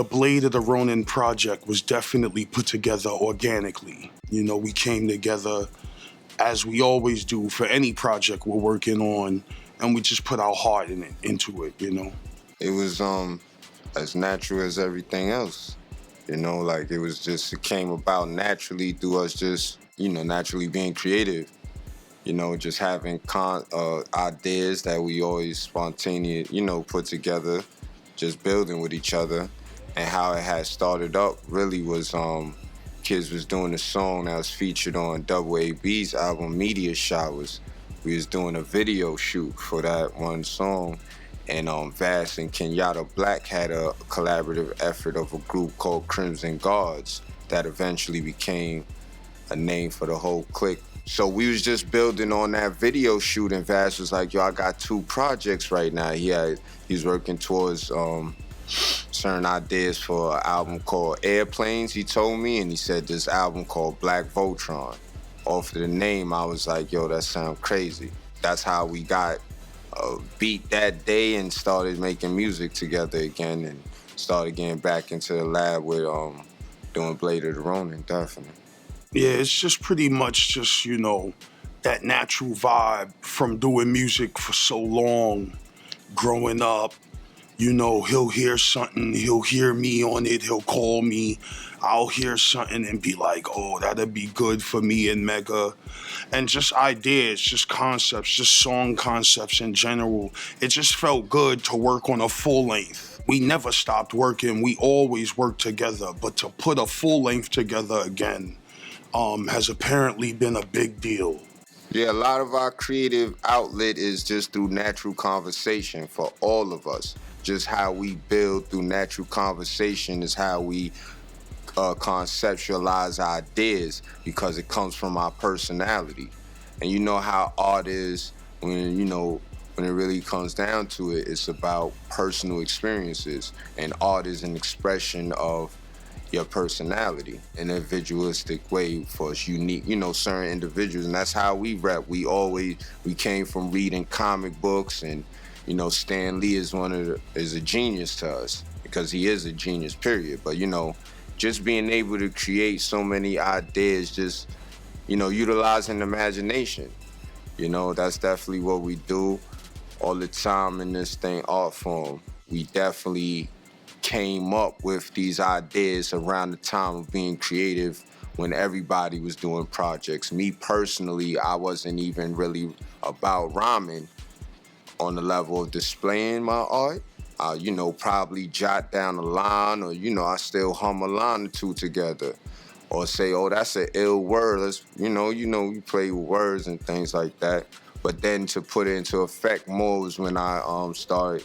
the Blade of the Ronin project was definitely put together organically. You know, we came together as we always do for any project we're working on, and we just put our heart into it, you know. It was as natural as everything else. You know, like it came about naturally through us just, naturally being creative. You know, just having ideas that we always spontaneous, put together, just building with each other. And how it had started up really was kids was doing a song that was featured on Double AB's album Media Showers. We was doing a video shoot for that one song. And Vass and Kenyatta Black had a collaborative effort of a group called Crimson Guards that eventually became a name for the whole clique. So we was just building on that video shoot, and Vass was like, yo, I got 2 projects right now. He's working towards certain ideas for an album called Airplanes, he told me, and he said this album called Black Voltron. Off of the name, I was like, yo, that sounds crazy. That's how we got beat that day and started making music together again and started getting back into the lab with doing Blade of the Ronin, definitely. Yeah, it's just pretty much just, you know, that natural vibe from doing music for so long, growing up. You know, he'll hear something, he'll hear me on it, he'll call me, I'll hear something and be like, oh, that'd be good for me and Mega. And just ideas, just concepts, just song concepts in general. It just felt good to work on a full length. We never stopped working, we always worked together, but to put a full length together again has apparently been a big deal. Yeah, a lot of our creative outlet is just through natural conversation for all of us. Just how we build through natural conversation is how we conceptualize ideas, because it comes from our personality. And you know how art is, when it really comes down to it, it's about personal experiences. And art is an expression of your personality, an individualistic way for us, unique, certain individuals. And that's how we rap. We came from reading comic books, and, Stan Lee is a genius to us, because he is a genius, period. But, just being able to create so many ideas, just, utilizing imagination, that's definitely what we do all the time in this thing, art form. We definitely came up with these ideas around the time of being creative when everybody was doing projects. Me personally, I wasn't even really about rhyming on the level of displaying my art. Probably jot down a line, or, I still hum a line or 2 together. Or say, oh, that's an ill word. Let's, you play with words and things like that. But then to put it into effect more was when I started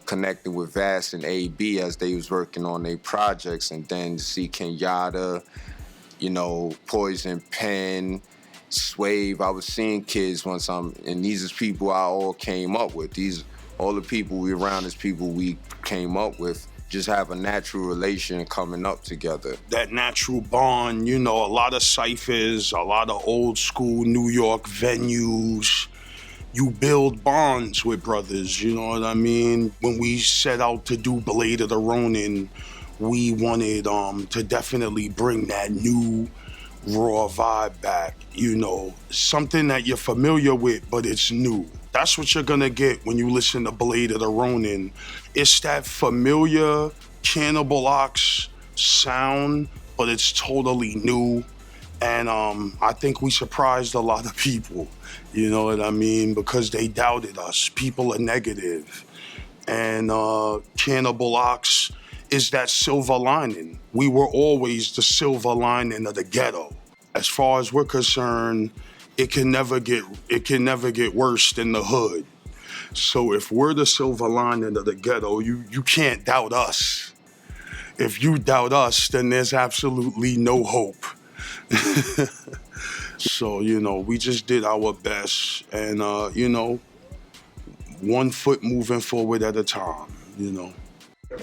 connected with Vass and AB as they was working on their projects, and then to see Kenyatta, Poison Pen, Swave. I was seeing kids once, and these is people I all came up with. All the people we around is people we came up with. Just have a natural relation coming up together. That natural bond, a lot of ciphers, a lot of old school New York venues. You build bonds with brothers, you know what I mean? When we set out to do Blade of the Ronin, we wanted to definitely bring that new, raw vibe back, something that you're familiar with, but it's new. That's what you're gonna get when you listen to Blade of the Ronin. It's that familiar Cannibal Ox sound, but it's totally new. And I think we surprised a lot of people, you know what I mean? Because they doubted us. People are negative. And Cannibal Ox is that silver lining. We were always the silver lining of the ghetto. As far as we're concerned, it can never get worse than the hood. So if we're the silver lining of the ghetto, you can't doubt us. If you doubt us, then there's absolutely no hope. So, we just did our best, and, one foot moving forward at a time,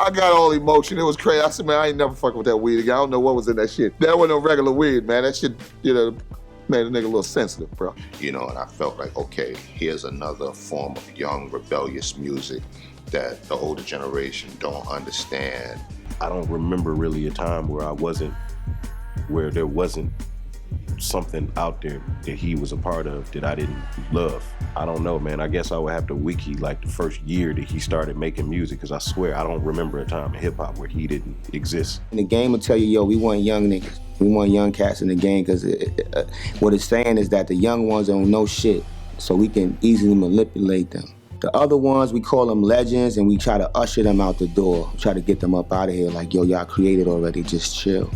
I got all emotion. It was crazy. I said, man, I ain't never fucking with that weed again. I don't know what was in that shit. That wasn't no regular weed, man. That shit, made a nigga a little sensitive, bro. And I felt like, okay, here's another form of young, rebellious music that the older generation don't understand I don't remember really a time where there wasn't something out there that he was a part of that I didn't love. I don't know, man. I guess I would have to wiki like the first year that he started making music, because I swear I don't remember a time in hip hop where he didn't exist. And the game will tell you, yo, we want young niggas. We want young cats in the game, because what it's saying is that the young ones don't know shit, so we can easily manipulate them. The other ones, we call them legends, and we try to usher them out the door, try to get them up out of here like, yo, y'all created already, just chill.